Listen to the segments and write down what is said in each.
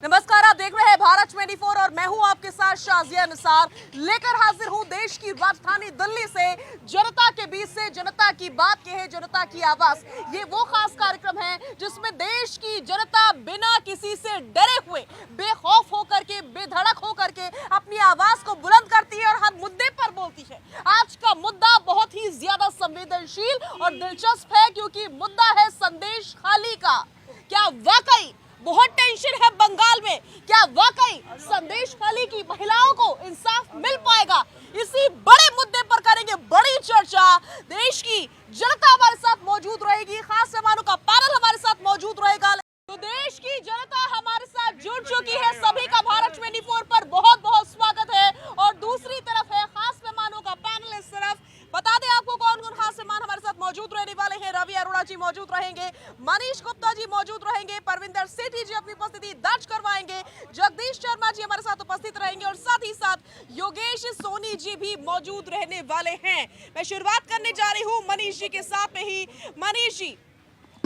नमस्कार, आप देख रहे हैं भारत 24 और मैं हूं आपके साथ शाजिया निसार। लेकर हाजिर हूं देश की राजधानी दिल्ली से जनता के बीच से जनता की बात कहे जनता की आवाज। ये वो खास कार्यक्रम है जिसमें देश की जनता बिना किसी से डरे हुए बेखौफ होकर के बेधड़क होकर के अपनी आवाज को बुलंद करती है और हर मुद्दे पर बोलती है। आज का मुद्दा बहुत ही ज्यादा संवेदनशील और दिलचस्प है क्योंकि मुद्दा है संदेश खाली का। क्या वाकई बहुत टेंशन है बंगाल में? क्या वाकई संदेश खाली की महिलाओं को इंसाफ मिल पाएगा? इसी बड़े मुद्दे पर करेंगे बड़ी चर्चा। देश की जनता हमारे साथ मौजूद रहेगी, खास मेहमानों का पैनल हमारे साथ मौजूद रहेगा। तो देश की जनता हमारे साथ जुड़ चुकी है, सभी का भारत 24 पर बहुत बहुत स्वागत है। और दूसरी तरफ है खास मेहमानों का पैनल। इस तरफ बता दें आपको कौन कौन खास मेहमान हमारे साथ मौजूद रहने वाले हैं। रवि अरोड़ा जी मौजूद रहेंगे, मनीष गुप्ता जी मौजूद रहेंगे, परविंदर सेठी जी अपनी उपस्थिति दर्ज करवाएंगे, जगदीश शर्मा जी हमारे साथ उपस्थित रहेंगे और साथ ही साथ योगेश सोनी जी भी मौजूद रहने वाले हैं। मैं शुरुआत करने जा रही हूँ मनीष जी के साथ में ही। मनीष जी,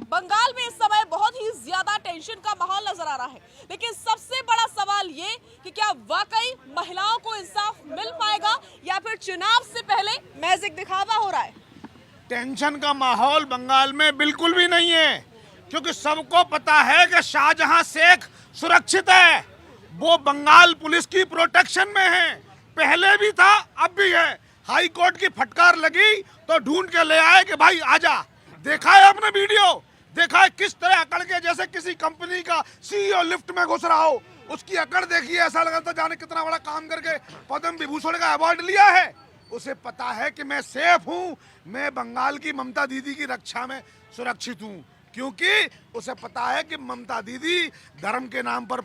बंगाल में इस समय बहुत ही ज्यादा टेंशन का माहौल नजर आ रहा है, लेकिन सबसे बड़ा सवाल ये कि क्या वाकई महिलाओं को इंसाफ मिल पाएगा या फिर चुनाव से पहले महज एक दिखावा हो रहा है? टेंशन का माहौल बंगाल में बिल्कुल भी नहीं है, क्योंकि सबको पता है कि शाहजहां शेख सुरक्षित है। वो बंगाल पुलिस की प्रोटेक्शन में है, पहले भी था अब भी है। हाई कोर्ट की फटकार लगी तो ढूंढ के ले आए कि भाई आजा। देखा है आपने वीडियो? देखा है किस तरह अकड़ के, जैसे किसी कंपनी का सीईओ लिफ्ट में घुस रहा हो, उसकी अकड़ देखिए, ऐसा लगा था जाने कितना बड़ा काम करके पद्म विभूषण का अवार्ड लिया है। उसे पता है कि मैं सेफ हूं, मैं बंगाल की ममता दीदी की रक्षा में सुरक्षित हूं, क्योंकि उसे पता है कि ममता दीदी धर्म के नाम पर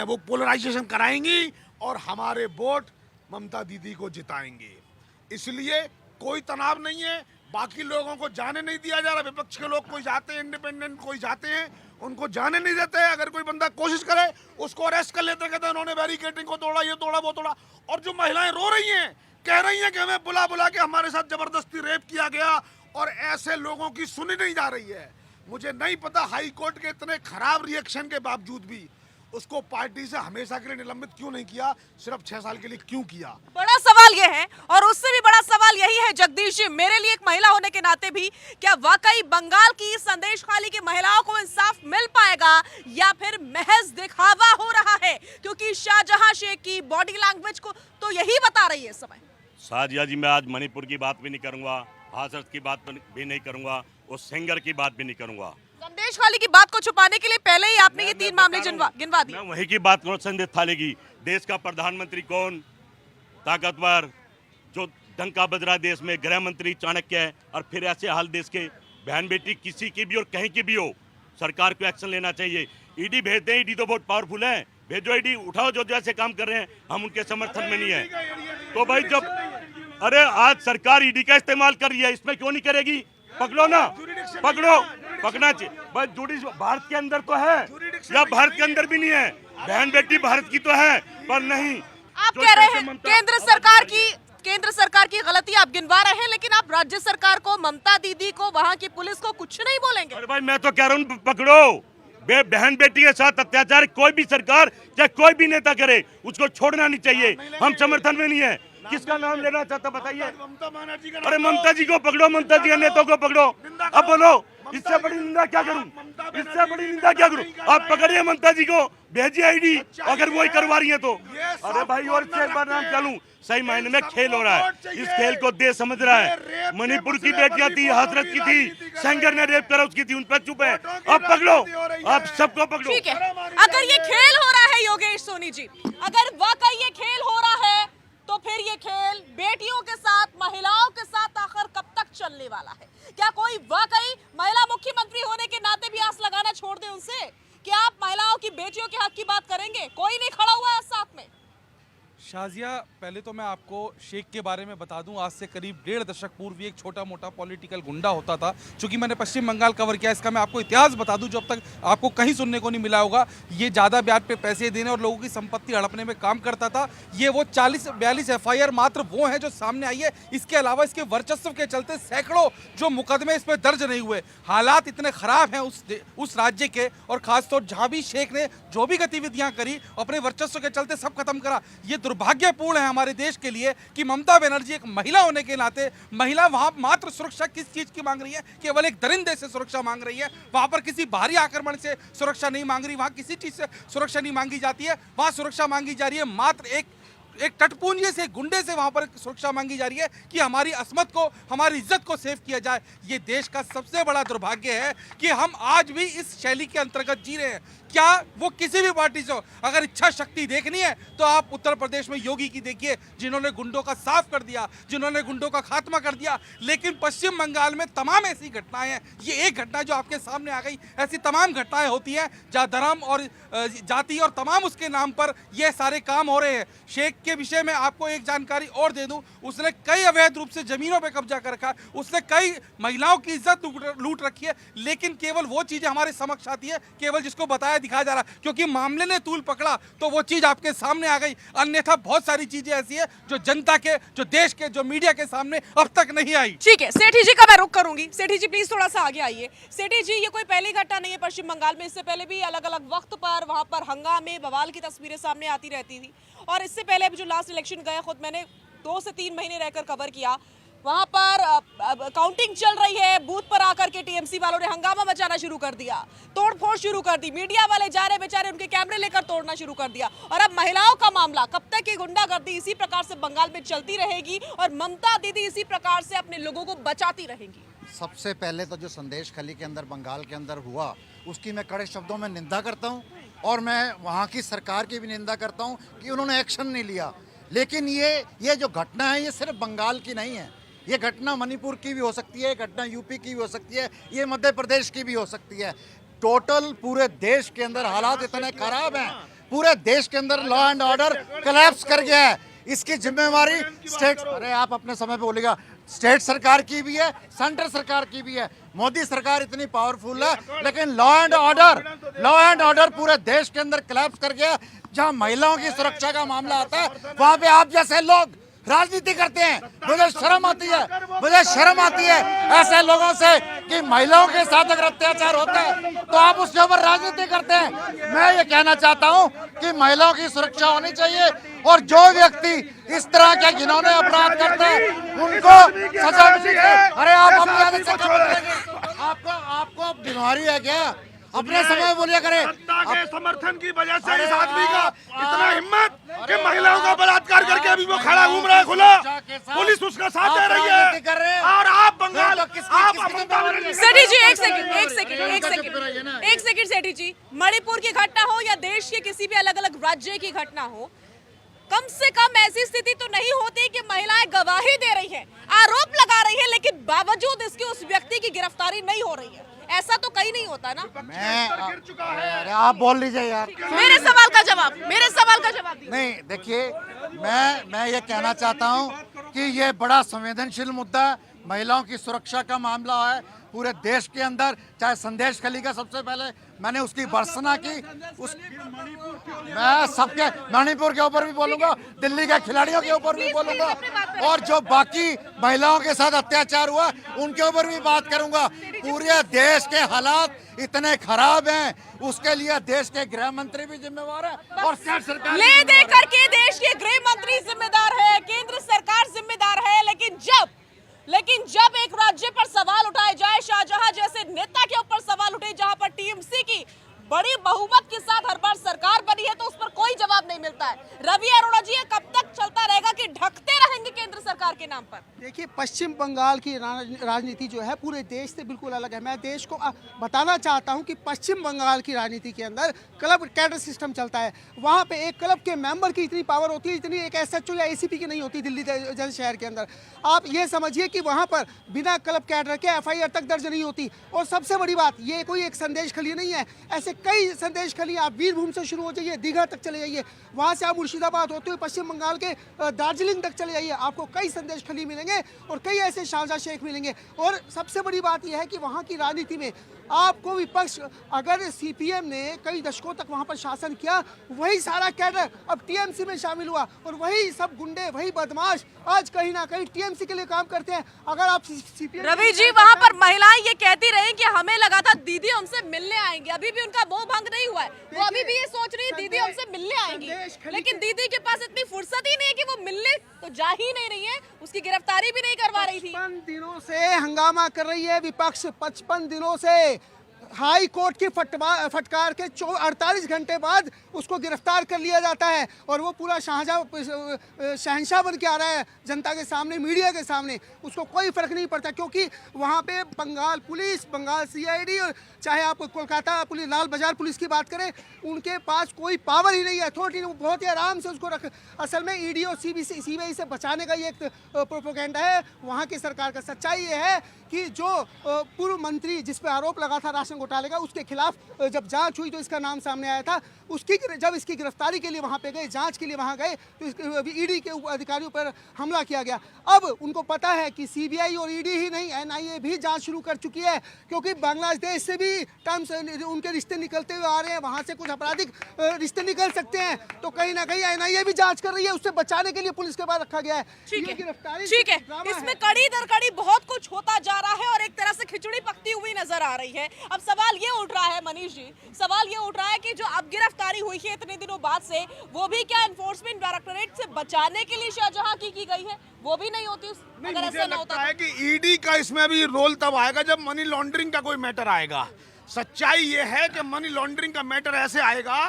वो पोलराइजेशन कराएंगी और हमारे वोट ममता दीदी को जिताएंगे। इसलिए कोई तनाव नहीं है। बाकी लोगों को जाने नहीं दिया जा रहा। विपक्ष के लोग कोई जाते हैं, इंडिपेंडेंट कोई जाते हैं, उनको जाने नहीं देते हैं। अगर कोई बंदा कोशिश करे उसको अरेस्ट कर लेते, कहते हैं उन्होंने बैरिकेडिंग को तोड़ा, ये तोड़ा, वो तोड़ा। और जो महिलाएं रो रही हैं, कह रही हैं कि हमें बुला बुला के हमारे साथ जबरदस्ती रेप किया गया, और ऐसे लोगों की सुनी नहीं जा रही है। मुझे नहीं पता हाई कोर्ट के इतने खराब रिएक्शन के बावजूद भी उसको पार्टी से हमेशा के लिए निलंबित क्यों नहीं किया, सिर्फ 6 साल के लिए क्यों किया? बड़ा सवाल यह है, और उससे भी बड़ा सवाल यही है जगदीश जी, मेरे लिए एक महिला होने के नाते भी, क्या वाकई बंगाल की संदेश खाली की महिलाओं को इंसाफ मिल पाएगा या फिर महज दिखावा हो रहा है? क्योंकि शाहजहां शेख की बॉडी लैंग्वेज को तो यही बता रही है इस समय। साजिया जी, मैं आज मणिपुर की बात भी नहीं करूंगा, हाथरस की बात भी नहीं करूंगा, उस सिंगर की बात भी नहीं करूंगा। संदेश खाली की बात को छुपाने के लिए पहले ही आपने ये 3 मामले गिनवा दिए। मैं वही की बात करूं। संदेश खाली की, देश का प्रधानमंत्री कौन ताकतवर, जो डंका बज रहा देश में, गृह मंत्री चाणक्य है, और फिर ऐसे हाल देश के बहन बेटी किसी की भी और कहीं की भी हो, सरकार को एक्शन लेना चाहिए। ईडी भेजते हैं, ईडी तो बहुत पावरफुल है, भेजो ईडी, उठाओ जो जैसे काम कर रहे हैं, हम उनके समर्थन में नहीं है। तो भाई जब अरे आज सरकार ईडी का इस्तेमाल कर रही है, इसमें क्यों नहीं करेगी? पकड़ो ना, पकड़ो, पकड़ना चाहिए। बस जुडिशल भारत के अंदर तो है या भारत के अंदर भी नहीं है, बहन बेटी भारत की तो है, पर नहीं। आप कह रहे हैं केंद्र सरकार की गलती आप गिनवा रहे हैं, लेकिन आप राज्य सरकार को, ममता दीदी को, वहां की पुलिस को कुछ नहीं बोलेंगे? अरे भाई मैं तो कह रहा हूँ पकड़ो। बहन बेटी के साथ अत्याचार कोई भी सरकार चाहे कोई भी नेता करे, उसको छोड़ना नहीं चाहिए। हम समर्थन में नहीं है। किसका नाम लेना चाहता बताइए? अरे ममता जी को पकड़ो, ममता जी के नेताओं को पकड़ो। अब बोलो, इससे बड़ी निंदा क्या करूं? इससे बड़ी निंदा क्या करूं? आप पकड़िए ममता जी को, भेजिए आईडी, अगर वही करवा रही है तो। अरे भाई, और एक बार नाम चलूं, सही मायने में खेल हो रहा है। इस खेल को देश समझ रहा है। मणिपुर की बेटियां थी, हाथरस की थी, सेंगर ने रेप करा उसकी थी, उन पर चुप है। अब पकड़ो, आप सबको पकड़ो। ठीक है, अगर ये खेल हो रहा है योगेश सोनी जी, अगर वाकई ये खेल हो रहा है, तो फिर ये खेल बेटियों के साथ, महिलाओं के साथ आखिर कब तक चलने वाला है? क्या कोई वाकई महिला मुख्यमंत्री होने के नाते भी आस लगाना छोड़ दे उनसे कि आप महिलाओं की, बेटियों के हक की बात करेंगे? कोई नहीं खड़ा हुआ है साथ में। शाजिया, पहले तो मैं आपको शेख के बारे में बता दूं, आज से करीब 1.5 दशक पूर्व एक छोटा मोटा पॉलिटिकल गुंडा होता था। चूंकि मैंने पश्चिम बंगाल कवर किया, इसका मैं आपको इतिहास बता दूं जो अब तक आपको कहीं सुनने को नहीं मिला होगा। ये ज़्यादा ब्याज पे पैसे देने और लोगों की संपत्ति हड़पने में काम करता था। ये वो 40-42 FIR मात्र वो हैं जो सामने आई है। इसके अलावा इसके वर्चस्व के चलते सैकड़ों जो मुकदमे इस पर दर्ज नहीं हुए। हालात इतने खराब हैं उस राज्य के, और खासतौर जहाँ भी शेख ने जो भी गतिविधियाँ करी अपने वर्चस्व के चलते सब खत्म करा। ये दुर्भाग्यपूर्ण है हमारे देश के लिए कि ममता बनर्जी एक महिला होने के नाते, महिला वहां मात्र सुरक्षा किस चीज की मांग रही है? केवल एक दरिंदे से सुरक्षा मांग रही है। वहां पर किसी बाहरी आक्रमण से सुरक्षा नहीं मांग रही, वहां किसी चीज से सुरक्षा नहीं मांगी जाती है। वहां सुरक्षा मांगी जा रही है मात्र एक टटपूंजे से, गुंडे से वहां पर सुरक्षा मांगी जा रही है कि हमारी अस्मत को, हमारी इज्जत को सेव किया जाए। ये देश का सबसे बड़ा दुर्भाग्य है कि हम आज भी इस शैली के अंतर्गत जी रहे हैं। क्या वो किसी भी पार्टी से हो, अगर इच्छा शक्ति देखनी है तो आप उत्तर प्रदेश में योगी की देखिए, जिन्होंने गुंडों का साफ कर दिया, जिन्होंने गुंडों का खात्मा कर दिया। लेकिन पश्चिम बंगाल में तमाम ऐसी घटनाएं हैं, ये एक घटना जो आपके सामने आ गई, ऐसी तमाम घटनाएं होती हैं जहाँ धर्म और जाति और तमाम उसके नाम पर ये सारे काम हो रहे हैं। शेख के विषय में आपको एक जानकारी और दे दूं, उसने कई अवैध रूप से जमीनों पे कब्जा कर रखा है, उसने कई महिलाओं की इज्जत लूट रखी है। लेकिन केवल वो चीजें हमारे समक्ष आती है, केवल जिसको बताया दिखाया जा रहा, क्योंकि मामले ने तूल पकड़ा तो वो चीज आपके सामने आ गई। अन्यथा बहुत सारी चीजें ऐसी है जो जनता के, जो देश के, जो मीडिया के सामने अब तक नहीं आई। ठीक है, सेठी जी का मैं रुख करूंगी। सेठी जी प्लीज थोड़ा सा आगे आइए। सेठी जी, ये कोई पहली घटना नहीं है पश्चिम बंगाल में, इससे पहले भी अलग अलग वक्त पर वहां पर हंगामे, बवाल की तस्वीरें सामने आती रहती थी। और इससे पहले अभी जो लास्ट इलेक्शन गया, खुद मैंने 2 से 3 महीने रहकर कवर किया, वहां पर काउंटिंग चल रही है, बूथ पर आकर के टीएमसी वालों ने हंगामा मचाना शुरू कर दिया, तोड़फोड़ शुरू कर दी, मीडिया वाले जा रहे बेचारे उनके कैमरे लेकर तोड़ना शुरू कर दिया। और अब महिलाओं का मामला, कब तक ये गुंडागर्दी इसी प्रकार से बंगाल में चलती रहेगी और ममता दीदी इसी प्रकार से अपने लोगों को बचाती रहेंगी? सबसे पहले तो जो संदेश खली के अंदर, बंगाल के अंदर हुआ, उसकी मैं कड़े शब्दों में निंदा करता हूँ। और मैं वहाँ की सरकार की भी निंदा करता हूँ कि उन्होंने एक्शन नहीं लिया। लेकिन ये जो घटना है, ये सिर्फ बंगाल की नहीं है, ये घटना मणिपुर की भी हो सकती है, घटना यूपी की भी हो सकती है, ये मध्य प्रदेश की भी हो सकती है। टोटल पूरे देश के अंदर हालात इतने खराब हैं, पूरे देश के अंदर लॉ एंड ऑर्डर कोलैप्स कर गया है। इसकी जिम्मेवारी स्टेट, अरे आप अपने समय पे बोलेगा, स्टेट सरकार की भी है, सेंट्रल सरकार की भी है। मोदी सरकार इतनी पावरफुल है, लेकिन लॉ एंड ऑर्डर पूरे देश के अंदर कोलैप्स कर गया। जहां महिलाओं की सुरक्षा का मामला आता है, वहां पे आप जैसे लोग राजनीति करते हैं। मुझे शर्म आती है ऐसे लोगों से कि महिलाओं के साथ अगर अत्याचार होता है तो आप उसके ऊपर राजनीति करते हैं। मैं ये कहना चाहता हूं कि महिलाओं की सुरक्षा होनी चाहिए, और जो व्यक्ति इस तरह के जिन्होंने अपराध करते हैं उनको सजा मिलनी चाहिए। अरे आप अपनी आदत से आपको बीमारी है क्या? अपने समय बोलिए करें। सत्ता के समर्थन की वजह से इस आदमी का इतना हिम्मत कि महिलाओं का बलात्कार करके अभी वो खड़ा घूम रहा है खुला, पुलिस उसका साथ दे रही है। और आप बंगाल, सेठी जी एक सेकंड सेठी जी, मणिपुर की घटना हो या देश के किसी भी अलग अलग राज्य की घटना हो, कम से कम ऐसी स्थिति तो नहीं होती कि महिलाएं गवाही दे रही हैं, आरोप लगा रही हैं, लेकिन बावजूद इसके उस व्यक्ति की गिरफ्तारी नहीं हो रही है। ऐसा तो कहीं नहीं होता ना। अरे आप बोल लीजिए यार, मेरे सवाल का जवाब दीजिए। नहीं, देखिए, मैं ये कहना चाहता हूँ कि ये बड़ा संवेदनशील मुद्दा है। महिलाओं की सुरक्षा का मामला है पूरे देश के अंदर। चाहे संदेश खली का सबसे पहले मैंने उसकी भर्त्सना की, मैं सबके मणिपुर के ऊपर भी बोलूंगा, दिल्ली के खिलाड़ियों के ऊपर भी बोलूंगा, और जो बाकी महिलाओं के साथ अत्याचार हुआ उनके ऊपर भी बात करूंगा। पूरे देश के हालात इतने खराब हैं, उसके लिए देश के गृह मंत्री भी जिम्मेवार है और स्टेट सरकार ले दे करके देश के गृह मंत्री जिम्मेदार है, केंद्र सरकार जिम्मेदार है। लेकिन जब एक राज्य पर सवाल उठाए जाए, शाहजहां जैसे नेता के ऊपर सवाल उठे जहां पर टीएमसी की बड़ी बहुमत के साथ हर बार सरकार बनी है, तो उस पर कोई जवाब नहीं मिलता है। रवि अरोड़ा जी, कब तक चलता रहेगा कि ढकते रहेंगे केंद्र सरकार के नाम? नाम पर? देखिए, पश्चिम बंगाल की राजनीति जो है पूरे देश से बिल्कुल अलग है। मैं देश को बताना चाहता हूं कि पश्चिम बंगाल की राजनीति के अंदर क्लब कैडर सिस्टम चलता है। वहां पे एक क्लब के मेंबर की इतनी पावर होती है इतनी एक एसएचओ या एसीपी की नहीं होती दिल्ली जैसे शहर के अंदर। आप ये समझिए कि वहां पर बिना क्लब कैडर के एफआईआर तक दर्ज नहीं होती। और सबसे बड़ी बात, ये कोई एक संदेश खली नहीं है, ऐसे कई संदेश खली। आप वीरभूम से शुरू हो जाइए, दीघा तक चले जाइए, वहां से आप मुर्शिदाबाद होते हुए पश्चिम बंगाल के दार्जिलिंग तक चले जाइए, आपको कई संदेश खली मिलेंगे और कई ऐसे शाहजहां शेख मिलेंगे। और सबसे बड़ी बात यह है कि वहाँ की राजनीति में आपको विपक्ष, अगर सीपीएम ने कई दशकों तक वहाँ पर शासन किया, वही सारा कैडर अब टीएमसी में शामिल हुआ और वही सब गुंडे, वही बदमाश आज कहीं ना कहीं टीएमसी के लिए काम करते हैं। अगर आप सीपीएम रवि जी, वहाँ पर महिलाएं ये कहती रही कि हमें लगा था दीदी हमसे मिलने आएंगी, अभी भी उनका मोह भंग नहीं हुआ है। वो अभी भी ये सोच रही है दीदी हमसे मिलने आएंगी, लेकिन दीदी के पास इतनी फुर्सत ही नहीं है कि वो मिलने तो जा ही नहीं रही है, उसकी गिरफ्तारी भी नहीं करवा रही थी। 55 दिनों से हंगामा कर रही है विपक्ष, 55 दिनों से। हाई कोर्ट की फटकार के 48 घंटे बाद उसको गिरफ्तार कर लिया जाता है और वो पूरा शहंशाह बन के आ रहा है जनता के सामने, मीडिया के सामने। उसको कोई फर्क नहीं पड़ता क्योंकि वहाँ पे बंगाल पुलिस, बंगाल सीआईडी और चाहे आप कोलकाता पुलिस, लाल बाजार पुलिस की बात करें, उनके पास कोई पावर ही नहीं है, अथॉरिटी नहीं। बहुत ही आराम से उसको असल में ईडी और सीबीआई से बचाने का ये एक प्रोपेगेंडा है वहाँ की सरकार का। सच्चाई ये है कि जो पूर्व मंत्री जिस पे आरोप लगा था राशन घोटाले का, उसके खिलाफ जब जांच हुई तो इसका नाम सामने आया था। जब इसकी गिरफ्तारी के लिए वहां पे गए, जांच के लिए वहां गए, तो ईडी के अधिकारियों पर हमला किया गया। अब उनको पता है कि सीबीआई और ईडी ही नहीं, एनआईए भी जांच शुरू कर चुकी है क्योंकि बांग्लादेश से भी टर्म्स उनके रिश्ते निकलते हुए आ रहे हैं, वहां से कुछ आपराधिक रिश्ते निकल सकते हैं। तो कहीं ना कहीं एनआईए भी जांच कर रही है, उससे बचाने के लिए पुलिस के पास रखा गया है। ठीक है, गिरफ्तारी ठीक है, इसमें कड़ी दर कड़ी बहुत कुछ होता जा रहा है और एक तरह से खिचड़ी पकती हुई नजर आ रही है। अब सवाल ये उठ रहा है मनीष जी, सवाल ये उठ रहा है कि जो अब गिरफ्तारी हुई है इतने दिनों बाद से, वो भी क्या एनफोर्समेंट डायरेक्टरेट से बचाने के लिए शाहजहां की गई है? वो भी नहीं होती अगर ऐसा ना होता है कि ईडी का इसमें अभी रोल तब आएगा जब मनी लॉन्ड्रिंग का कोई मैटर आएगा। सच्चाई ये है कि मनी लॉन्ड्रिंग का मैटर ऐसे आएगा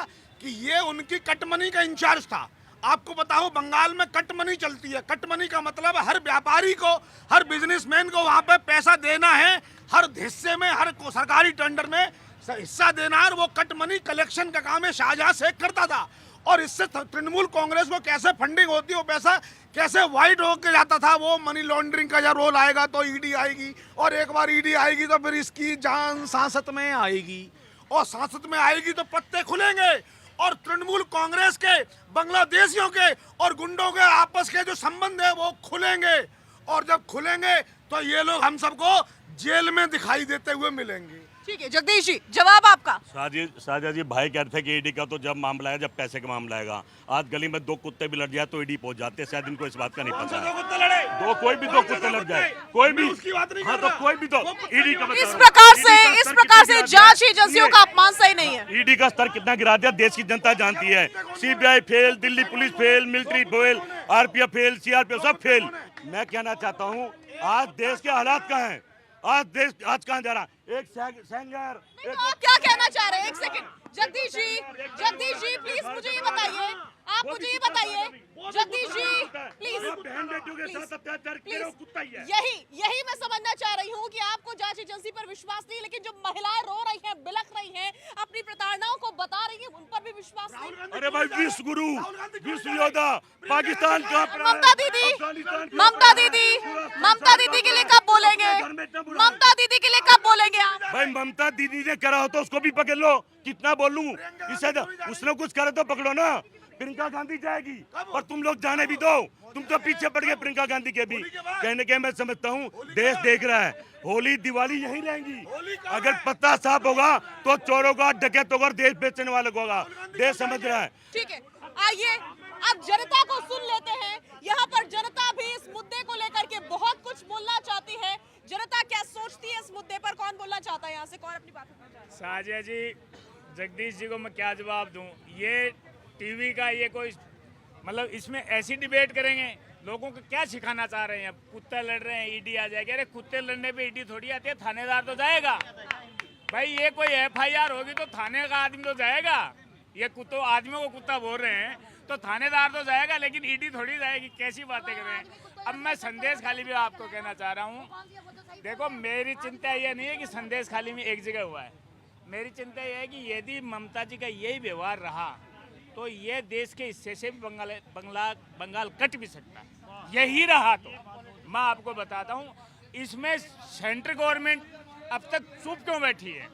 कि ये उनकी कट मनी का इंचार्ज था। आपको बताओ बंगाल में कट मनी चलती है। कट मनी का मतलब हर व्यापारी को, हर बिजनेसमैन को वहां पे पैसा देना है, हर हिस्से में, हर सरकारी टेंडर में हिस्सा देना है। वो कट मनी कलेक्शन का काम है, शाहजहां शेख करता था। और इससे तृणमूल कांग्रेस को कैसे फंडिंग होती है, वो पैसा कैसे वाइट होकर जाता था, वो मनी लॉन्ड्रिंग का जब रोल आएगा तो ईडी आएगी, और एक बार ईडी आएगी तो फिर इसकी जान सांसद में आएगी, और सांसद में आएगी तो पत्ते खुलेंगे और तृणमूल कांग्रेस के, बांग्लादेशियों के और गुंडों के आपस के जो संबंध है वो खुलेंगे। और जब खुलेंगे तो ये लोग हम सबको जेल में दिखाई देते हुए मिलेंगे। ठीक है जगदीश जी, जवाब आपका। शाहजहां जी भाई कहते थे कि ईडी का तो जब मामला है, जब पैसे का मामला आएगा। आज गली में दो कुत्ते भी लड़ जाए तो ईडी पहुंच जाते हैं, शायद इनको इस बात का नहीं पता है। कोई भी दो कुत्ते लड़ जाए, कोई भी, हाँ तो कोई भी तो ईडी का इस प्रकार से जांच एजेंसियों का अपमान सही नहीं है। ईडी का स्तर कितना गिरा दिया देश की जनता जानती है। CBI fail, Delhi police fail, military fail, RPF fail, CRPF सब फेल। मैं कहना चाहता हूँ आज देश के हालात क्या हैं, आज कहाँ जा रहा है एक सेंगर। तो आप क्या कहना चाह रहे हैं? एक सेकंड जगदीश जी प्लीज मुझे ये बताइए, आप मुझे ये बताइए जगदीश जी प्लीज, यही मैं समझना चाह रही हूँ कि आपको जांच एजेंसी पर विश्वास नहीं, लेकिन जो महिलाएं रो रही हैं, बिलख रही हैं, अपनी प्रताड़नाओं को बता रही हैं, उन पर भी विश्वास नहीं। अरे भाई विश्व गुरु, विश्व योद्धा पाकिस्तान का ममता दीदी के लिए कब बोलेंगे? ममता दीदी के लिए कब बोलेंगे आप? भाई ममता दीदी ने करा हो तो उसको भी पकड़ लो, कितना बोलूं इससे, उसने कुछ करे तो पकड़ो ना। प्रियंका गांधी जाएगी और तुम लोग जाने भी दो, तुम तो पीछे पड़ गए प्रियंका गांधी के भी। कहने के मैं समझता हूँ देश देख रहा है, होली दिवाली यहीं रहेंगी। अगर पत्ता साफ होगा तो चोरों का, डकैतों का, देश बेचने वालों को होगा। देश समझ रहा है। ठीक है, आइए अब जनता को सुन लेते हैं। यहाँ पर जनता भी इस मुद्दे को लेकर के बहुत कुछ बोलना चाहती है। जनता क्या सोचती है इस मुद्दे पर? कौन बोलना चाहता है यहाँ से? कौन अपनी बात रखना चाहता है? शाहजहां जी, जगदीश जी को मैं क्या जवाब दूं? ये टीवी का ये कोई मतलब इसमें ऐसी डिबेट करेंगे, लोगों को क्या सिखाना चाह रहे हैं? कुत्ते लड़ रहे हैं ईडी आ जाएगी। अरे कुत्ते लड़ने पे ईडी थोड़ी आती है, थानेदार तो जाएगा भाई। ये कोई एफआईआर होगी तो थाने का आदमी तो जाएगा। ये कुत्तों आदमियों को कुत्ता बोल रहे हैं तो थानेदार तो जाएगा, लेकिन ईडी थोड़ी जाएगी। कैसी बातें कर रहे हैं? अब मैं संदेश खाली भी आपको कहना चाह रहा हूँ, देखो मेरी चिंता ये नहीं है कि संदेश खाली में एक जगह हुआ है, मेरी चिंता यह है कि यदि ममता जी का यही व्यवहार रहा तो ये देश के हिस्से से भी बंगाल कट भी सकता है। यही रहा तो मैं आपको बताता हूँ, इसमें सेंट्रल गवर्नमेंट अब तक चुप क्यों बैठी है?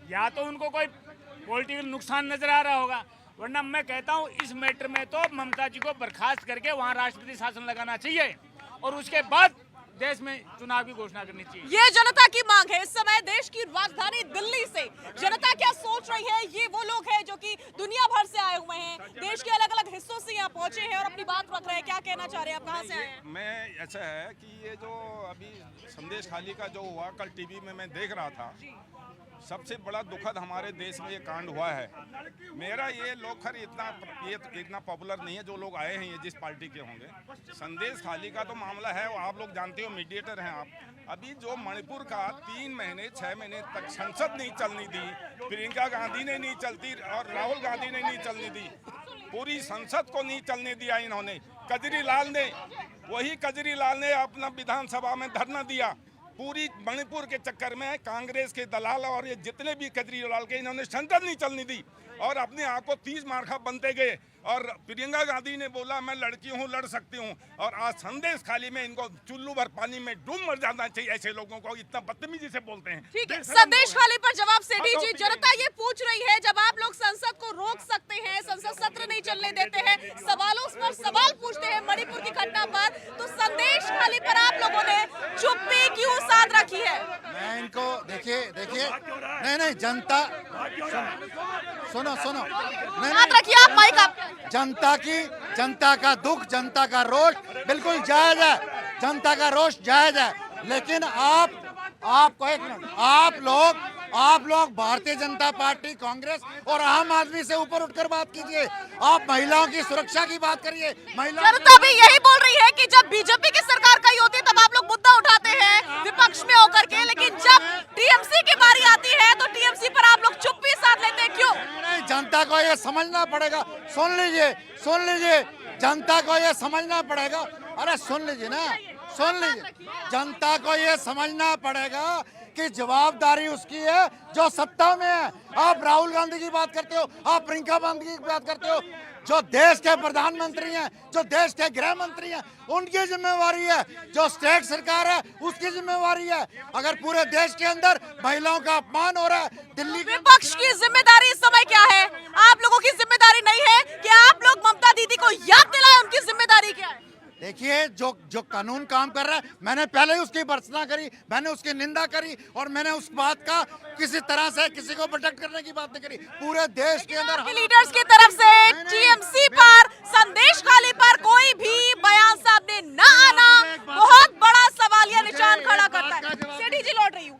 या तो उनको कोई पॉलिटिकल नुकसान नजर आ रहा होगा, वरना मैं कहता हूँ इस मैटर में तो ममता जी को बर्खास्त करके वहाँ राष्ट्रपति शासन लगाना चाहिए और उसके बाद देश में चुनाव की घोषणा करनी चाहिए। ये जनता की मांग है। इस समय देश की राजधानी दिल्ली से जनता क्या सोच रही है, ये वो लोग हैं जो कि दुनिया भर से आए हुए हैं, देश के अलग अलग हिस्सों से यहाँ पहुंचे हैं और अपनी बात रख रहे हैं। क्या कहना चाह रहे हैं आप, कहाँ से आए हैं? मैं ऐसा है कि ये जो अभी संदेश खाली का जो हुआ कल टीवी में मैं देख रहा था, सबसे बड़ा दुखद हमारे देश में ये कांड हुआ है। मेरा ये लोग खैर इतना पॉपुलर नहीं है जो लोग आए हैं ये जिस पार्टी के होंगे। संदेश खाली का तो मामला है, वो आप लोग जानते हो, मीडिएटर हैं आप। अभी जो मणिपुर का 3 महीने 6 महीने तक संसद नहीं चलनी दी, प्रियंका गांधी ने नहीं चलती और राहुल गांधी ने नहीं चलनी दी, पूरी संसद को नहीं चलने दिया इन्होंने। कजरीलाल ने अपना विधानसभा में धरना दिया। पूरी मणिपुर के चक्कर में कांग्रेस के दलाल और ये जितने भी केजरीवाल के, इन्होंने संसद नहीं चलने दी और अपने आप को 30 मार्का बनते गए। और प्रियंका गांधी ने बोला मैं लड़की हूँ, लड़ सकती हूँ, और आज संदेश खाली में इनको चुल्लू भर पानी में डूब मर जाना चाहिए। ऐसे लोगों को इतना बदतमीजी से बोलते हैं। ठीक है, संदेश खाली पर जवाब सेठी जी, जनता ये पूछ रही है जब आप लोग संसद को रोक सकते हैं, संसद सत्र नहीं चलने देते हैं, सवालों पर सवाल पूछते हैं मणिपुर की घटना पर, तो संदेश खाली पर आप लोगों ने चुप्पी क्यों साध रखी है? मैं इनको देखिए नहीं जनता सुनो साथ रखिए आप माइक आप। जनता का दुख, जनता का रोष बिल्कुल जायज है, जनता का रोष जायज है। लेकिन आपको एक मिनट, आप लोग भारतीय जनता पार्टी, कांग्रेस और आम आदमी से ऊपर उठकर बात कीजिए। आप महिलाओं की सुरक्षा की बात करिए। जनता भी यही बोल रही है कि जब बीजेपी की सरकार कहीं होती है तब आप लोग मुद्दा उठाते हैं विपक्ष में होकर के, लेकिन जब टीएमसी की बारी आती है तो टीएमसी पर आप लोग चुप्पी साध लेते हैं, क्यों? नहीं, जनता को ये समझना पड़ेगा। सुन लीजिए, जनता को ये समझना पड़ेगा। अरे सुन लीजिए, जनता को ये समझना पड़ेगा कि जवाबदारी उसकी है जो सत्ता में है। आप राहुल गांधी की बात करते हो, आप प्रियंका गांधी की बात करते हो, जो देश के प्रधानमंत्री हैं, जो देश के गृह मंत्री हैं, उनकी जिम्मेवारी है। जो स्टेट सरकार है उसकी जिम्मेवारी है। अगर पूरे देश के अंदर महिलाओं का अपमान हो रहा है, दिल्ली विपक्ष की जिम्मेदारी इस समय क्या है? आप लोगों की जिम्मेदारी नहीं है कि आप लोग ममता दीदी को याद दिलाएं उनकी जिम्मेदारी क्या है? देखिए, जो कानून काम कर रहा है, मैंने पहले ही उसकी भर्त्सना करी, मैंने उसकी निंदा करी और मैंने उस बात का किसी तरह से किसी को प्रोटेक्ट करने की बात नहीं करी। पूरे देश के अंदर लीडर्स की तरफ से टीएमसी पर, संदेश खाली पर कोई भी बयान सामने न आना बहुत बड़ा सवालिया निशान खड़ा करता है। सेठी जी लौट रही हूँ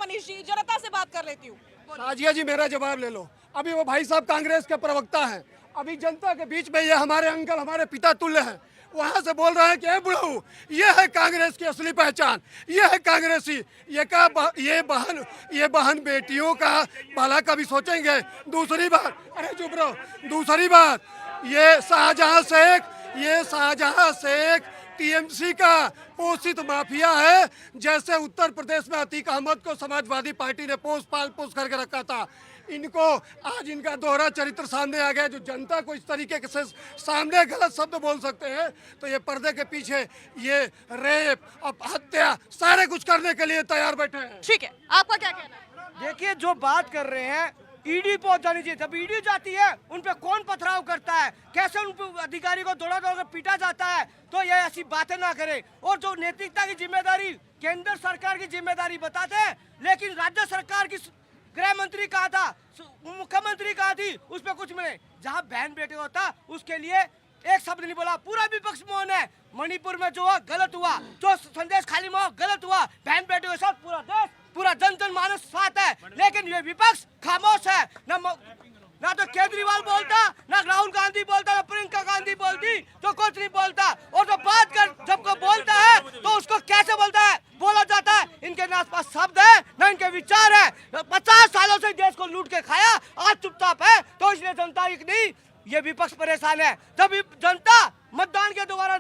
मनीष जी, जनता से बात कर लेती हूँ। साजिया जी मेरा जवाब ले लो। अभी वो भाई साहब कांग्रेस के प्रवक्ता हैं, अभी जनता के बीच में ये हमारे अंकल, हमारे पिता तुल्य हैं, वहां से बोल रहे हैं कि बुढ़ऊ, ये है कांग्रेस की असली पहचान, ये है कांग्रेसी, ये बहन बेटियों का भला कभी सोचेंगे? दूसरी बात, ये शाहजहां शेख टीएमसी का पोषित माफिया है। जैसे उत्तर प्रदेश में अतीक अहमद को समाजवादी पार्टी ने पोस करके रखा था, इनको आज इनका दोहरा चरित्र सामने आ गया। जो जनता को इस तरीके से सामने गलत शब्द बोल सकते हैं, तो ये पर्दे के पीछे ये रेप, हत्या, सारे कुछ करने के लिए तैयार बैठे हैं। ठीक है, आपका क्या कहना है? देखिए, जो बात कर रहे हैं, ईडी पहुंच जानी चाहिए। जब ईडी जाती है, उन पे कौन पथराव करता है, कैसे उन अधिकारी को दौड़ा कर पीटा जाता है, तो ये ऐसी बातें ना करे। और जो नैतिकता की जिम्मेदारी केंद्र सरकार की जिम्मेदारी बताते हैं, लेकिन राज्य सरकार की गृह मंत्री कहा था, मुख्यमंत्री कहा थी, उस पर कुछ मिले। जहां बहन बेटे होता उसके लिए एक शब्द नहीं बोला, पूरा विपक्ष मौन है। मणिपुर में जो हुआ गलत हुआ, जो संदेश खाली में गलत हुआ, बहन बेटे के साथ पूरा देश, पूरा जन मानस साथ है, लेकिन ये विपक्ष खामोश है। ना तो केजरीवाल बोलता, ना राहुल गांधी बोलता, ना प्रियंका गांधी बोलती, तो कुछ नहीं बोलता। और जो बात कर जब को बोलता है तो उसको कैसे बोला जाता है? इनके आसपास शब्द है ना, इनके विचार है। 50 सालों से देश को लूट के खाया, आज चुपचाप है, तो इसलिए जनता एक नहीं, ये विपक्ष परेशान है। जब जनता मतदान के द्वारा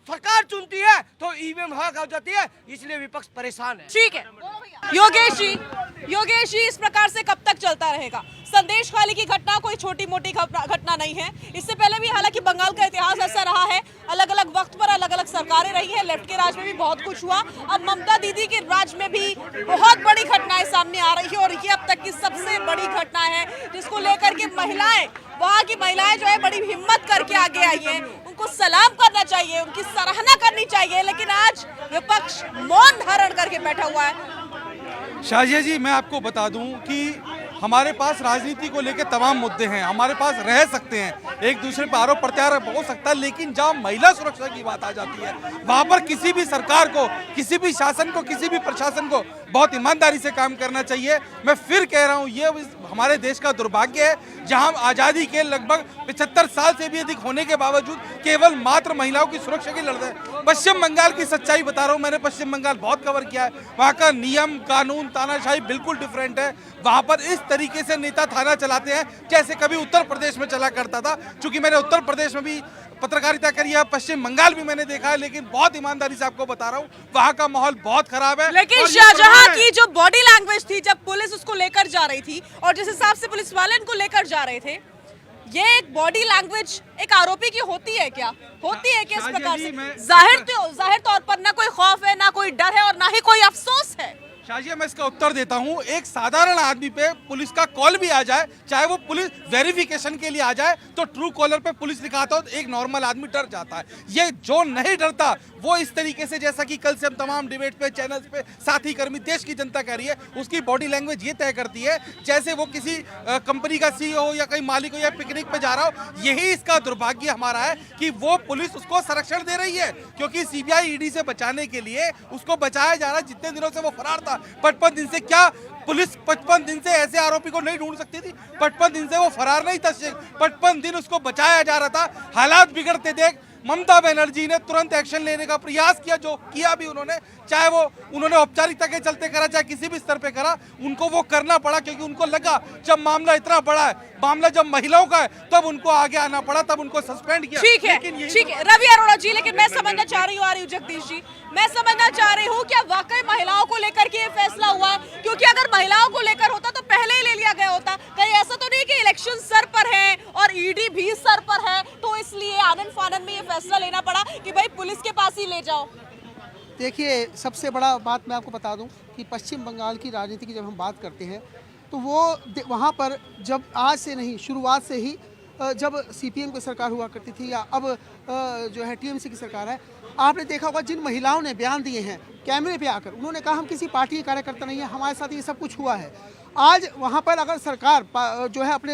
सरकार चुनती है तो ईवीएम हैक हो जाती है, इसलिए विपक्ष परेशान है। ठीक है योगेश जी इस प्रकार से कब तक चलता रहेगा? संदेश खाली की घटना कोई छोटी मोटी घटना नहीं है। इससे पहले भी हालांकि बंगाल का इतिहास ऐसा रहा है, अलग अलग वक्त पर अलग अलग सरकारें रही है। लेफ्ट के राज में भी बहुत कुछ हुआ, अब ममता दीदी के राज में भी बहुत बड़ी घटनाएं सामने आ रही है और ये अब तक की सबसे बड़ी घटना है, जिसको लेकर के महिलाएं, वहाँ की महिलाएं जो है बड़ी हिम्मत करके आगे आई है। उनको सलाम करना चाहिए, उनकी सराहना करनी चाहिए, लेकिन आज विपक्ष मौन धारण करके बैठा हुआ है। शाजिया जी, मैं आपको बता दूं कि हमारे पास राजनीति को लेकर तमाम मुद्दे हैं, हमारे पास रह सकते हैं, एक दूसरे पर आरोप प्रत्यारोप हो सकता है, लेकिन जहां महिला सुरक्षा की बात आ जाती है वहां पर किसी भी सरकार को, किसी भी शासन को, किसी भी प्रशासन को बहुत ईमानदारी से काम करना चाहिए। मैं फिर कह रहा हूं, ये हमारे देश का दुर्भाग्य है जहां आज़ादी के लगभग 75 साल से भी अधिक होने के बावजूद केवल मात्र महिलाओं की सुरक्षा की लड़ते हैं। पश्चिम बंगाल की सच्चाई बता रहा हूं, मैंने पश्चिम बंगाल बहुत कवर किया है, वहाँ का नियम कानून तानाशाही बिल्कुल डिफरेंट है। वहाँ पर इस तरीके से नेता थाना चलाते हैं जैसे कभी उत्तर प्रदेश में चला करता था। चूंकि मैंने उत्तर प्रदेश में भी पत्रकारिता करी है, पश्चिम बंगाल भी मैंने देखा है, लेकिन बहुत ईमानदारी से आपको बता रहा हूँ वहाँ का माहौल बहुत खराब है। लेकिन शाहजहां की जो बॉडी लैंग्वेज थी जब पुलिस उसको लेकर जा रही थी और जिस हिसाब से पुलिस वाले इनको लेकर जा रहे थे, ये एक बॉडी लैंग्वेज एक आरोपी की होती है क्या? होती है क्या इस प्रकार से? जाहिर तौर पर ना कोई खौफ है, ना कोई डर है और ना ही कोई अफसोस है। शाजिया, मैं इसका उत्तर देता हूं। एक साधारण आदमी पे पुलिस का कॉल भी आ जाए, चाहे वो पुलिस वेरिफिकेशन के लिए आ जाए, तो ट्रू कॉलर पे पुलिस लिखा आता हो तो एक नॉर्मल आदमी डर जाता है। ये जो नहीं डरता वो इस तरीके से, जैसा कि कल से हम तमाम डिबेट पे, चैनल्स पे साथी कर्मी देश की जनता कह रही है, उसकी बॉडी लैंग्वेज ये तय करती है जैसे वो किसी कंपनी का CEO या कहीं मालिक हो या पिकनिक पे जा रहा हो। यही इसका दुर्भाग्य हमारा है कि वो पुलिस उसको संरक्षण दे रही है, क्योंकि CBI ED से बचाने के लिए उसको बचाया जा रहा है। जितने दिनों से वो फरार था, 55 दिन से, क्या पुलिस 55 दिन से ऐसे आरोपी को नहीं ढूंढ सकती थी? 55 दिन से वो फरार नहीं था, 55 दिन उसको बचाया जा रहा था। हालात बिगड़ते देख ममता बनर्जी ने तुरंत एक्शन लेने का प्रयास किया, जो किया भी उन्होंने, चाहे वो उन्होंने औपचारिकता के चलते करा, चाहे किसी भी स्तर पे करा, उनको वो करना पड़ा, क्योंकि उनको लगा जब मामला इतना बड़ा है, मामला जब महिलाओं का है, तब उनको आगे आना पड़ा, तब उनको सस्पेंड किया। ठीक है रवि अरोड़ा जी, लेकिन मैं समझना चाह रही हूँ, जगदीश जी, मैं समझना चाह रही हूँ क्या वाकई महिलाओं को लेकर के ये फैसला हुआ है? क्योंकि अगर महिलाओं को लेकर होता तो पहले ही ले लिया गया होता। कहीं ऐसा तो नहीं कि इलेक्शन सर पर है और ED भी सर पर है, तो इसलिए आनन फानन में ये फैसला लेना पड़ा कि भाई पुलिस के पास ही ले जाओ? देखिए, सबसे बड़ा बात मैं आपको बता दूं कि पश्चिम बंगाल की राजनीति की जब हम बात करते हैं तो वो वहाँ पर जब आज से नहीं, शुरुआत से ही जब CPM की सरकार हुआ करती थी या अब जो है TMC की सरकार है, आपने देखा होगा जिन महिलाओं ने बयान दिए हैं कैमरे पे आकर, उन्होंने कहा हम किसी पार्टी के कार्यकर्ता नहीं है, हमारे साथ ये सब कुछ हुआ है। आज वहाँ पर अगर सरकार जो है अपने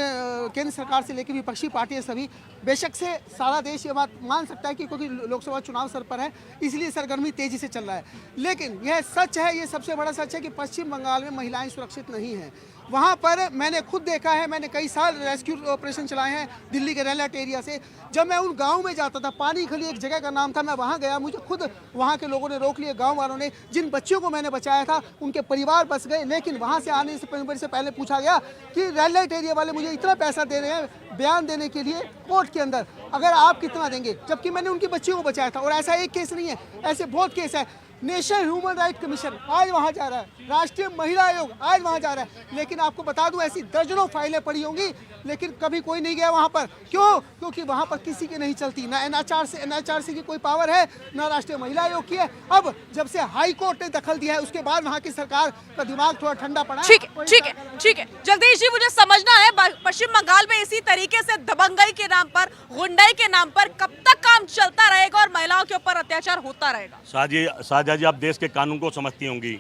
केंद्र सरकार से लेकर विपक्षी पार्टियाँ सभी, बेशक से सारा देश ये बात मान सकता है कि क्योंकि लोकसभा चुनाव सर पर है इसलिए सरगर्मी तेजी से चल रहा है, लेकिन यह सच है, ये सबसे बड़ा सच है कि पश्चिम बंगाल में महिलाएं सुरक्षित नहीं हैं। वहाँ पर मैंने खुद देखा है, मैंने कई साल रेस्क्यू ऑपरेशन चलाए हैं दिल्ली के रेड लाइट एरिया से। जब मैं उन गाँव में जाता था, पानी खली एक जगह का नाम था, मैं वहाँ गया, मुझे खुद वहाँ के लोगों ने रोक लिए, गाँव वालों ने। जिन बच्चों को मैंने बचाया था उनके परिवार बच गए, लेकिन वहाँ से आने से पहले पूछा गया कि रेड लाइट एरिया वाले मुझे इतना पैसा दे रहे हैं बयान देने के लिए कोर्ट के अंदर, अगर आप कितना देंगे? जबकि मैंने उनकी बच्चियों को बचाया था। और ऐसा एक केस नहीं है, ऐसे बहुत केस है। नेशनल ह्यूमन राइट कमीशन आज वहाँ जा रहा है, राष्ट्रीय महिला आयोग आज वहाँ जा रहा है, लेकिन आपको बता दूं ऐसी दर्जनों फाइलें पड़ी होंगी, लेकिन कभी कोई नहीं गया वहाँ पर। क्यों? क्योंकि वहाँ पर किसी की नहीं चलती, ना NHRC की कोई पावर है, ना राष्ट्रीय महिला आयोग की है। अब जब से हाई कोर्ट ने दखल दिया है उसके बाद वहाँ की सरकार का दिमाग थोड़ा ठंडा पड़ा। ठीक है जगदीश जी, मुझे समझना है पश्चिम बंगाल में इसी तरीके से दबंगई के नाम पर, गुंडाई के नाम पर कब तक काम चलता रहेगा और महिलाओं के ऊपर अत्याचार होता रहेगा? साजिया जी, आप देश के कानून को समझती होंगी।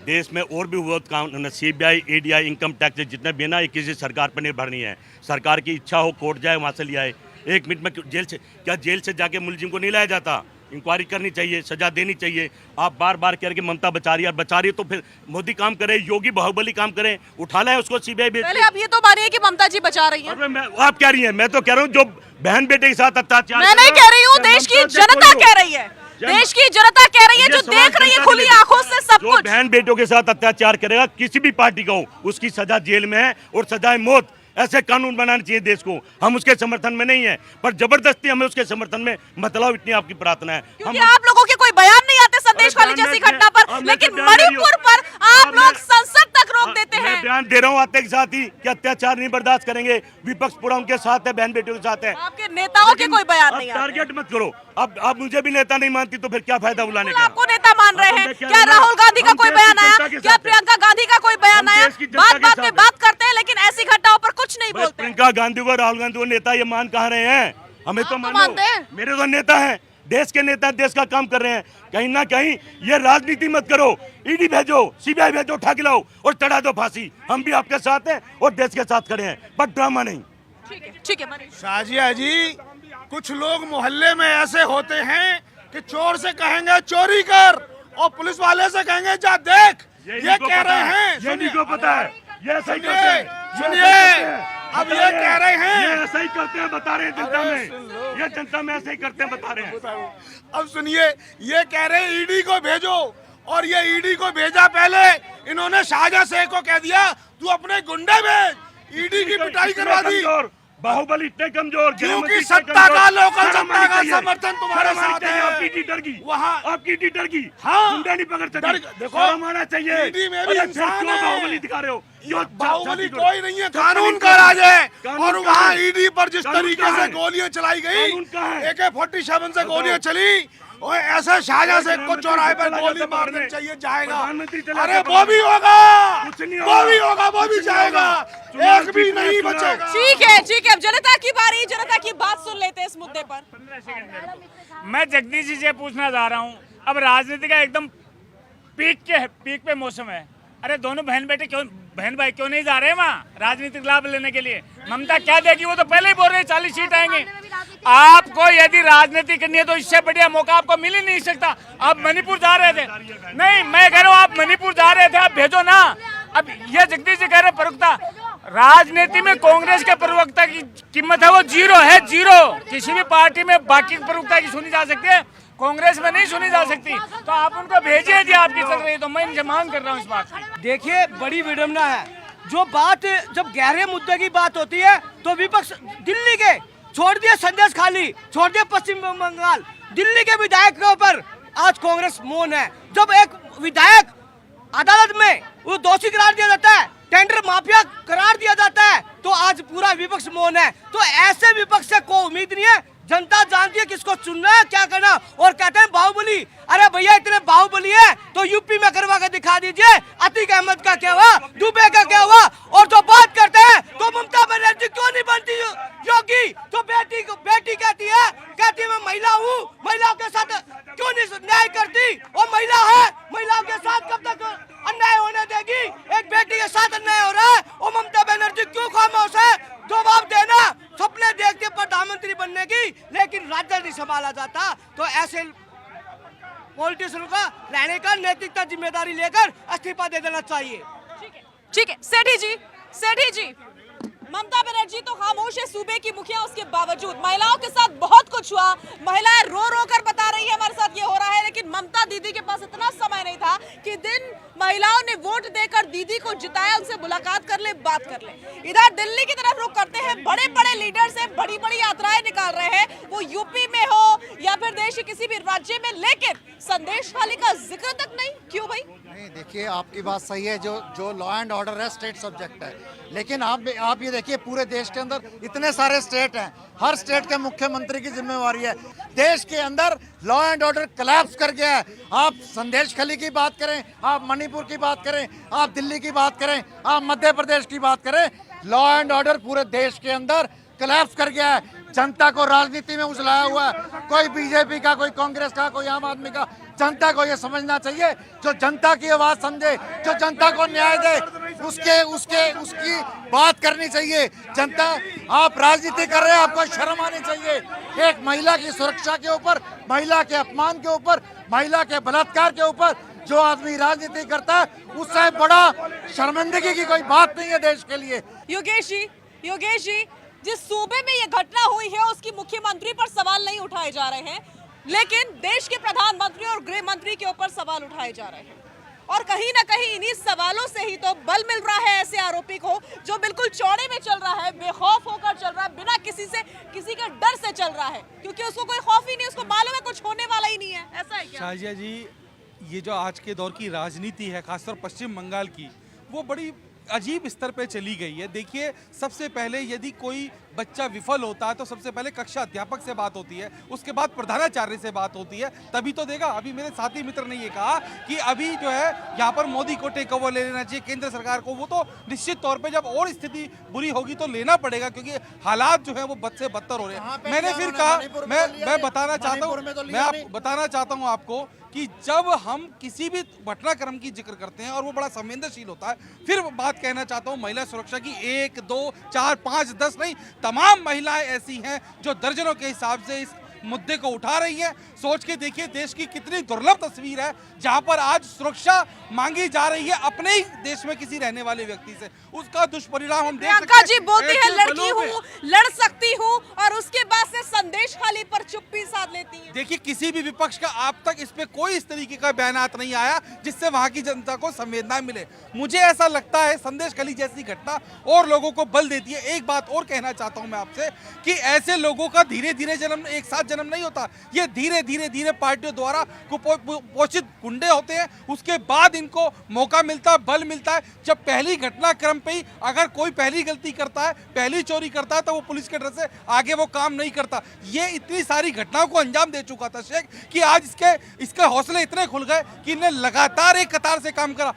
देश में और भी बहुत कानून, CBI EDI इनकम टैक्स जितने भी ना, ये किसी सरकार पर निर्भर नहीं है। सरकार की इच्छा हो कोर्ट जाए, वहाँ से ले आए। 1 मिनट में जेल से जाके मुलजिम को नहीं लाया जाता? इंक्वायरी करनी चाहिए, सजा देनी चाहिए। आप बार बार कह रहे कि ममता बचा रही है, तो फिर मोदी काम करे, योगी बाहुबली काम करे, उठा लाए उसको CBI भेज। पहले आप ये तो मानिए कि ममता जी बचा रही है। आप कह रही हैं, मैं तो कह रहा हूँ जो बहन बेटे के साथ अत्याचार, मैं नहीं कह रही हूँ, देश की जनता कह रही है, देश की जनता कह रही है, जो देख रही है खुली आंखों से सब कुछ। बहन बेटों के साथ अत्याचार करेगा, किसी भी पार्टी का हो, उसकी सजा जेल में है और सजाए मौत। ऐसे कानून बनाने चाहिए देश को। हम उसके समर्थन में नहीं है, पर जबरदस्ती हमें उसके समर्थन में मत लाओ, इतनी आपकी प्रार्थना है। क्योंकि आप लोगों के कोई बयान नहीं आते संदेश खाली जैसी घटना पर, लेकिन मणिपुर पर आप लोग संसद तक रोक देते हैं। मैं बयान दे रहा हूँ आते के साथ ही कि अत्याचार नहीं बर्दाश्त करेंगे, विपक्ष पूरा उनके साथ है, बहन बेटियों के साथ है। आपके नेताओं के कोई बयान नहीं आते। टारगेट मत करो। अब आप मुझे भी नेता नहीं मानती तो फिर क्या फायदा बुलाने का? आपको नेता मान रहे हैं क्या? राहुल गांधी का कोई बयान आया क्या? प्रियंका गांधी का कोई बयान आया? बात बात में बात करते हैं लेकिन ऐसी घटनाओं पर कुछ नहीं बोलते। प्रियंका गांधी को, राहुल गांधी को नेता ये मान कहाँ रहे हैं? हमें तो मानते हैं। मेरे तो नेता हैं, देश के नेता देश का काम कर रहे हैं। कहीं ना कहीं ये राजनीति मत करो। ईडी भेजो, सीबीआई भेजो, उठा के लाओ और चढ़ा दो फांसी। हम भी आपके साथ हैं और देश के साथ खड़े हैं, पर ड्रामा नहीं। ठीक है शाजिया जी, कुछ लोग मोहल्ले में ऐसे होते हैं कि चोर से कहेंगे चोरी कर और पुलिस वाले से कहेंगे जा देख। ये कह रहे हैं, ये नहीं को पता है, ये ऐसा ही करते हैं। सुनिए, अब ये कह रहे हैं, ये ऐसा ही करते हैं, बता रहे हैं जनता में, ये जनता में ऐसे ही करते हैं, बता रहे हैं। अब सुनिए, ये कह रहे हैं ईडी को भेजो, और ये ईडी को भेजा पहले इन्होंने शाहजहां शेख को कह दिया तू अपने गुंडे भेज। ईडी की पिटाई करवा दी। बाहुबली इतने कमजोर, क्योंकि सत्ता का, लोकल सत्ता का समर्थन तुम्हारे साथ है। आपकी ईडी डर गई, वहाँ आपकी ईडी डर गई। हाँ, गुंडा नहीं पकड़ सकती। देखो, शर्म आना चाहिए। ईडी में भी इंसान है। बाहुबली दिखा रहे हो? बाहुबली कोई नहीं है, कानून का राज है। और वहाँ ईडी पर जिस तरीके से गोलियां चलाई गई, AK-47 से गोलियां चली, और ऐसे शाहजहां शेख को चौराहे पर गोली मारनी चाहिए, जाएगा। अरे वो भी होगा, वो भी होगा, वो भी जाएगा, एक भी नहीं बचेगा। ठीक है। अब जनता की बारी, जनता की बात सुन लेते हैं इस मुद्दे पर। मैं जगदीश जी से पूछना चाह रहा हूँ, अब राजनीति का एकदम पीक पे मौसम है। अरे दोनों बहन भाई क्यों नहीं जा रहे वहाँ राजनीतिक लाभ लेने के लिए? ममता क्या देगी? वो तो पहले ही बोल रहे 40 सीट आएंगे। आपको यदि राजनीति करनी है तो इससे बढ़िया मौका आपको मिल ही नहीं सकता। आप मणिपुर जा रहे थे, नहीं मैं कह रहा हूँ आप मणिपुर जा रहे थे, आप भेजो ना। अब ये जगदीश जी कह रहे प्रवक्ता, राजनीति में कांग्रेस के प्रवक्ता की कीमत है वो जीरो है, जीरो। किसी भी पार्टी में बाकी प्रवक्ता की सुनी जा सकती है, कांग्रेस में नहीं सुनी जा सकती। तो आप उनको भेजिए यदि आपकी चल रही है तो मैं इनसे मांग कर रहा हूँ इस बात की। देखिए बड़ी विडम्बना है, जो बात जब गहरे मुद्दे की बात होती है तो विपक्ष दिल्ली के छोड़ दिए, संदेश खाली छोड़ दिए, पश्चिम बंगाल दिल्ली के विधायक के ऊपर आज कांग्रेस मौन है। जब एक विधायक अदालत में वो दोषी करार दिया जाता है, टेंडर माफिया करार दिया जाता है, तो आज पूरा विपक्ष मौन है। तो ऐसे विपक्ष से कोई उम्मीद नहीं है। जनता जानती है किसको चुनना है, क्या करना। और कहते हैं बाहुबली, अरे भैया इतने बाहुबली है तो यूपी में करवा के दिखा दीजिए। अतीक अहमद का क्या हुआ, दुबे का क्या हुआ। और जो बात करते हैं तो ममता बनर्जी क्यों नहीं बनती योगी? तो बेटी कहती है मैं महिला हूँ, महिलाओं के साथ क्यों नहीं न्याय करती? और महिला है, महिलाओं के साथ कब तक अन्याय होने देगी? एक बेटी के साथ अन्याय हो रहा है और ममता बनर्जी क्यों खामोश है? जवाब देना। सपने देखते प्रधानमंत्री बनने की, लेकिन राज्य नहीं संभाला जाता। तो ऐसे पॉलिटिशियन का रहने का नैतिकता जिम्मेदारी लेकर इस्तीफा दे देना चाहिए। ठीक है सेठी जी, ममता बनर्जी तो खामोश है सूबे की मुखिया, उसके बावजूद महिलाओं के साथ बहुत कुछ हुआ। महिलाएं रो रो कर बता रही है हमारे साथ ये हो रहा है, लेकिन ममता दीदी के पास इतना समय नहीं था कि दिन महिलाओं ने वोट देकर दीदी को जिताया, उनसे मुलाकात कर ले, बात कर ले। इधर दिल्ली की तरफ रुख करते हैं, बड़े बड़े लीडर्स हैं, बड़ी बड़ी यात्राएं निकाल रहे हैं, वो यूपी में हो या फिर देश के किसी भी राज्य में, लेकिन संदेश खाली का जिक्र तक नहीं। क्यों भाई? नहीं, देखिए आपकी बात सही है, जो लॉ एंड ऑर्डर है स्टेट सब्जेक्ट है, लेकिन आप ये देखिए पूरे देश के अंदर इतने सारे स्टेट हैं, हर स्टेट के मुख्यमंत्री की जिम्मेवारी है। देश के अंदर लॉ एंड ऑर्डर कोलैप्स कर गया है। आप संदेश खाली की बात करें, आप मणिपुर की बात करें, आप दिल्ली की बात करें, आप मध्य प्रदेश की बात करें, लॉ एंड ऑर्डर पूरे देश के अंदर कोलैप्स कर गया है। जनता को राजनीति में उछलाया हुआ है, कोई बीजेपी का, कोई कांग्रेस का, कोई आम आदमी का। जनता को ये समझना चाहिए, जो जनता की आवाज समझे, जो जनता को न्याय दे, उसकी बात करनी चाहिए। जनता, आप राजनीति कर रहे हैं, आपको शर्म आनी चाहिए। एक महिला की सुरक्षा के ऊपर, महिला के अपमान के ऊपर, महिला के बलात्कार के ऊपर जो आदमी राजनीति करता है, उससे बड़ा शर्मिंदगी की कोई बात नहीं है देश के लिए। योगेश जी, जिस सूबे में ये घटना हुई है उसकी मुख्यमंत्री पर सवाल नहीं उठाए जा रहे हैं, लेकिन देश के प्रधानमंत्री और गृह मंत्री के ऊपर सवाल उठाए जा रहे हैं। और कहीं ना कहीं इन्हीं सवालों से ही तो बल मिल रहा है ऐसे आरोपी को जो बिल्कुल चौड़े में चल रहा है, बेखौफ होकर चल रहा है, बिना किसी के डर से चल रहा है, क्योंकि उसको कोई खौफ ही नहीं, उसको मालूम है कुछ होने वाला ही नहीं है। ऐसा है क्या? शाजिया जी, ये जो आज के दौर की राजनीति है, खासतौर पश्चिम बंगाल की, वो बड़ी अजीब स्तर पे चली गई है। देखिए, सबसे पहले यदि कोई बच्चा विफल होता है तो सबसे पहले कक्षा अध्यापक से बात होती है, उसके बाद प्रधानाचार्य से बात होती है, तभी तो देगा। अभी मेरे साथी मित्र ने ये कहा कि अभी जो है यहाँ पर मोदी को टेक ओवर ले लेना चाहिए, केंद्र सरकार को। वो तो निश्चित तौर पे जब और स्थिति बुरी होगी तो लेना पड़ेगा, क्योंकि हालात जो है वो बद से बदतर हो रहे हैं। मैंने फिर कहा, मैं बताना चाहता हूँ, बताना चाहता हूँ आपको कि जब हम किसी भी घटनाक्रम की जिक्र करते हैं और वो बड़ा संवेदनशील होता है, फिर बात कहना चाहता हूँ महिला सुरक्षा की। 1, 2, 4, 5, 10 नहीं, तमाम महिलाएं ऐसी हैं जो दर्जनों के हिसाब से इस मुद्दे को उठा रही है। सोच के देखिए, देश की कितनी दुर्लभ तस्वीर है जहां पर आज सुरक्षा मांगी जा रही है अपने ही देश में किसी रहने वाले व्यक्ति से। उसका दुष्परिणाम हम देख सकते हैं। प्रियंका जी बोलती है लड़की हूँ, लड़ सकती हूँ, और उसके बाद से संदेश खाली पर चुप्पी साध लेती है। देखिए, किसी भी विपक्ष का आप तक इस पे कोई इस तरीके का बयानात नहीं आया जिससे वहां की जनता को संवेदना मिले। मुझे ऐसा लगता है संदेश खाली जैसी घटना और लोगों को बल देती है। एक बात और कहना चाहता हूं मैं आपसे कि ऐसे लोगों का धीरे धीरे जन्म एक साथ जन्म नहीं होता, ये धीरे धीरे पार्टियों द्वारा कुपोषित गुंडे होते हैं। उसके बाद इनको मौका मिलता है, बल मिलता है। जब पहली घटनाक्रम पे ही अगर कोई पहली गलती करता है, पहली चोरी करता है, तो वो पुलिस के डर से आगे वो काम नहीं करता। ये इतनी सारी घटनाओं को अंजाम दे चुका था शेख कि आज इसके हौसले इतने खुल गए कि इन्हें लगातार एक कतार से काम करा।